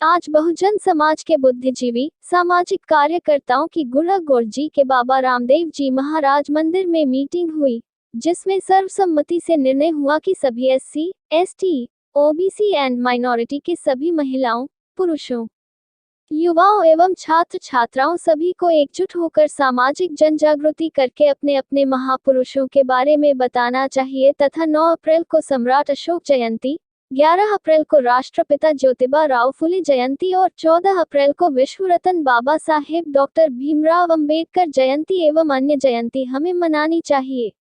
आज बहुजन समाज के बुद्धिजीवी सामाजिक कार्यकर्ताओं की गुढ़ा जी के बाबा रामदेव जी महाराज मंदिर में मीटिंग हुई, जिसमें सर्वसम्मति से निर्णय हुआ कि सभी SC, ST, OBC and minority के सभी महिलाओं, पुरुषों, युवाओं एवं छात्र छात्राओं सभी को एकजुट होकर सामाजिक जनजागृति करके अपने अपने महापुरुषों के बारे में बताना चाहिए तथा 9 अप्रैल को सम्राट अशोक जयंती, 11 अप्रैल को राष्ट्रपिता ज्योतिबा राव फुले जयंती और 14 अप्रैल को विश्व रत्न बाबा साहेब डॉक्टर भीमराव अंबेडकर जयंती एवं अन्य जयंती हमें मनानी चाहिए।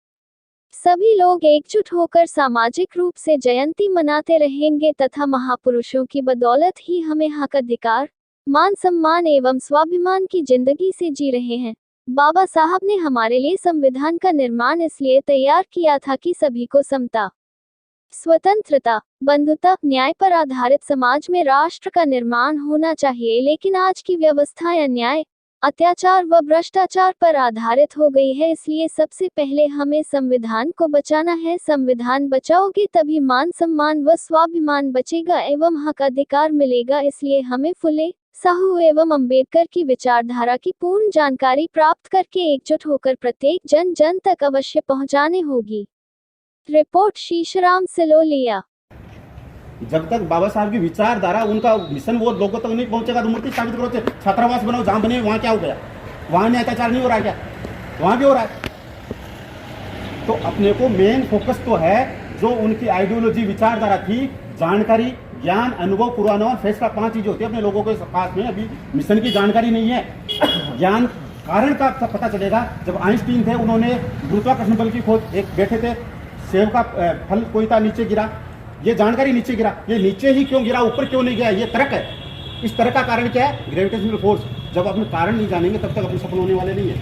सभी लोग एकजुट होकर सामाजिक रूप से जयंती मनाते रहेंगे तथा महापुरुषों की बदौलत ही हमें हक अधिकार, मान सम्मान एवं स्वाभिमान की जिंदगी से जी रहे हैं। बाबा साहब ने हमारे लिए संविधान का निर्माण इसलिए तैयार किया था कि सभी को समता, स्वतंत्रता, बंधुता, न्याय पर आधारित समाज में राष्ट्र का निर्माण होना चाहिए, लेकिन आज की व्यवस्था अन्याय, अत्याचार व भ्रष्टाचार पर आधारित हो गई है। इसलिए सबसे पहले हमें संविधान को बचाना है। संविधान बचाओगे तभी मान सम्मान व स्वाभिमान बचेगा एवं हक अधिकार मिलेगा। इसलिए हमें फुले, साहू एवं अंबेडकर की विचारधारा की पूर्ण जानकारी प्राप्त करके एकजुट होकर प्रत्येक जन जन तक अवश्य पहुंचाने होगी। रिपोर्ट शीशराम सिलोलिया। जब तक बाबा साहब की विचारधारा, उनका मिशन वो लोगों तक नहीं पहुंचेगा तो मूर्ति स्थापित करो, छात्रावास बनाओ, जहां बने वहां क्या हो गया? वहां में अत्याचार नहीं हो रहा है क्या? वहां भी हो रहा है। तो अपने को मेन फोकस तो है जो उनकी आइडियोलॉजी, विचारधारा थी, जानकारी, ज्ञान, अनुभव, पूर्वानुमान, फैसला, 5 चीजें होती है। अपने लोगों के पास में अभी मिशन की जानकारी नहीं है। ज्ञान कारण का पता चलेगा जब आइंस्टीन थे, उन्होंने गुरुत्वाकर्षण बल की खोज, एक बैठे थे, सेब का फल कोई था, नीचे गिरा, ये जानकारी नीचे गिरा, ये नीचे ही क्यों गिरा, ऊपर क्यों नहीं गया, ये तर्क है। इस तरह का कारण क्या है? Gravitational force. जब अपने कारण नहीं जानेंगे तब तक अपने सपन होने वाले नहीं है।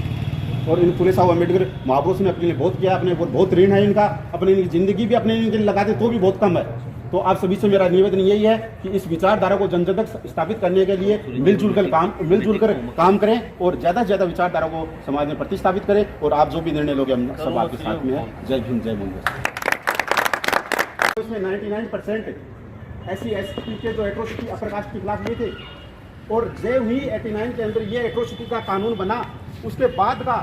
और इन फुले साहब अम्बेडकर महापुरुष ने अपने लिए बहुत किया, अपने बहुत ऋण है इनका, अपनी जिंदगी भी अपने लिए लगाते तो भी बहुत कम है। तो आप सभी से मेरा निवेदन यही है कि इस विचारधारा को जन जन तक स्थापित करने के लिए मिलजुल कर काम करें और ज़्यादा से ज़्यादा विचारधारा को समाज में प्रतिस्थापित करें। और आप जो भी निर्णय लोगे हम सब आपके साथ में है। जय भीम, जय बंदे। इसमें 99% ऐसी एसटी के जो एट्रोसिटी अपर कास्ट के खिलाफ ये थे, और जय हुई 89 के अंदर ये एट्रोसिटी का कानून बना, उसके बाद का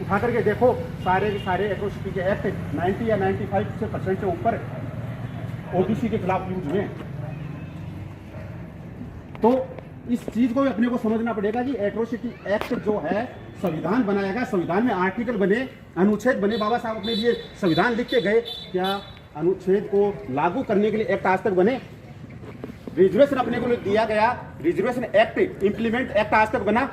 उठा करके देखो सारे के सारे एट्रोसिटी के एक्ट 90 या 95% से ऊपर ओबीसी के खिलाफ यूज हुए। तो इस चीज को भी अपने को समझना पड़ेगा कि एट्रोसिटी एक्ट जो है संविधान बनाएगा, संविधान में आर्टिकल बने, अनुच्छेद बने। बाबा साहब अपने लिए संविधान लिख के गए, क्या अनुच्छेद को लागू करने के लिए एक्ट आज तक बने? रिजर्वेशन अपने को दिया गया, रिजर्वेशन एक्ट, इंप्लीमेंट एक्ट आज तक बना?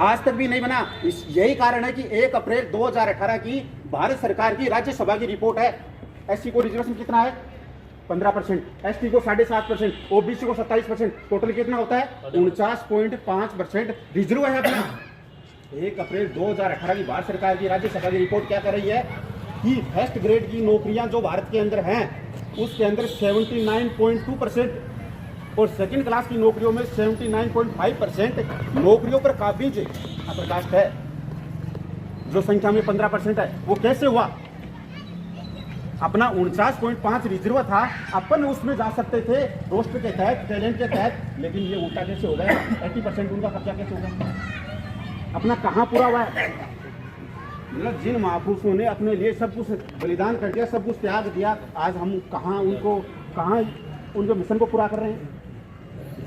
आज तक भी नहीं बना। यही कारण है कि 1 अप्रैल 2018 की भारत सरकार की राज्यसभा की रिपोर्ट है, एससी को रिजर्वेशन कितना है? 15%, एसटी को 7.5%, ओबीसी को 27%, टोटल कितना होता है? 49.5% रिजर्व है अपना। 1 अप्रैल 2018 की भारत सरकार की राज्यसभा की रिपोर्ट क्या कर रही है कि फर्स्ट ग्रेड की नौकरियां जो भारत के अंदर हैं उसके अंदर 79.2% और सेकंड क्लास की नौकरियों में 79.5% नौकरियों पर काबिज अपर कास्ट है, जो संख्या में 15% है। वो कैसे हुआ? अपना 49.5 रिजर्व था, अपन उसमें जा सकते थे रोस्टर के तहत, टैलेंट के तहत, लेकिन ये उल्टा कैसे हो गया? 80% उनका कब्जा कैसे होगा? अपना कहाँ पूरा हुआ है? मतलब जिन महापुरुषों ने अपने लिए सब कुछ बलिदान कर दिया, सब कुछ त्याग दिया, आज हम कहाँ उनके मिशन को पूरा कर रहे हैं?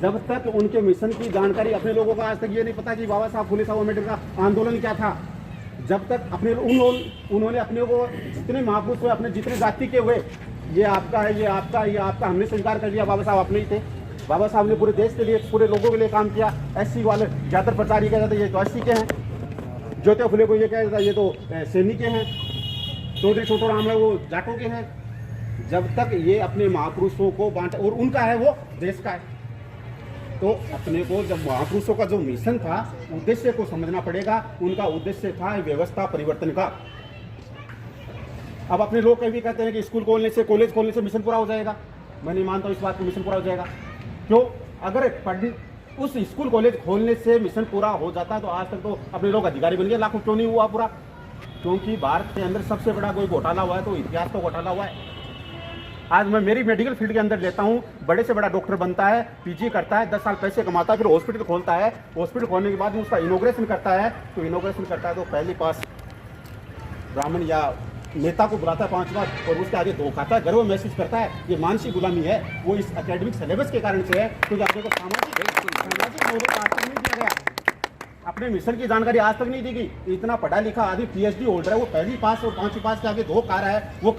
जब तक उनके मिशन की जानकारी अपने लोगों को आज तक ये नहीं पता कि बाबा साहब फुले साहब अम्बेडकर का आंदोलन क्या था, जब तक उन्होंने अपने को जितने महापुरुष हुए, अपने जितने जाति के हुए, ये आपका है, ये आपका, ये आपका, हमने स्वीकार कर लिया, बाबा साहब अपने ही थे। बाबा साहब ने पूरे देश के लिए, पूरे लोगों के लिए काम किया। एससी वाले ज़्यादातर प्रचार ये कह जाता है ये तो एससी के हैं, ज्योतिबा फुले को ये कह जाता है ये तो सैनिक के हैं, चौधरी छोटू राम है वो जाटों के हैं। जब तक ये अपने महापुरुषों को बांटा, और उनका है वो देश का है, तो अपने को जब महापुरुषों का जो मिशन था, उद्देश्य को समझना पड़ेगा। उनका उद्देश्य था व्यवस्था परिवर्तन का। अब अपने लोग कभी कहते हैं कि स्कूल खोलने से, कॉलेज खोलने से मिशन पूरा हो जाएगा। मैं नहीं मानता हूँ इस बात को, मिशन पूरा हो जाएगा। क्यों? अगर उस स्कूल कॉलेज खोलने से मिशन पूरा हो जाता तो आज तक तो अपने लोग अधिकारी बन गए लाखों। क्यों नहीं हुआ पूरा? क्योंकि भारत के अंदर सबसे बड़ा कोई घोटाला हुआ है तो इतिहास तो घोटाला हुआ है। आज मैं मेरी मेडिकल फील्ड के अंदर लेता हूँ, बड़े से बड़ा डॉक्टर बनता है, पीजी करता है, 10 साल पैसे कमाता है, फिर हॉस्पिटल खोलता है, हॉस्पिटल खोलने के बाद में उसका इनोग्रेशन करता है, तो इनोग्रेशन करता है तो पहली पास ब्राह्मण या नेता को बुलाता है 5 बार और उसके आगे धो खाता है, गर्व महसूस करता है। ये मानसिक गुलामी है, वो इस एकेडमिक सिलेबस के कारण से है, क्योंकि आपने को सामाजिक मोहब्बत आज तक नहीं दिया गया, अपने मिशन की जानकारी आज तक नहीं दी गई। इतना पढ़ा लिखा आदमी PhD होल्डर है, वो पहली पास और 5वीं पास के आगे धो खा रहा है, वो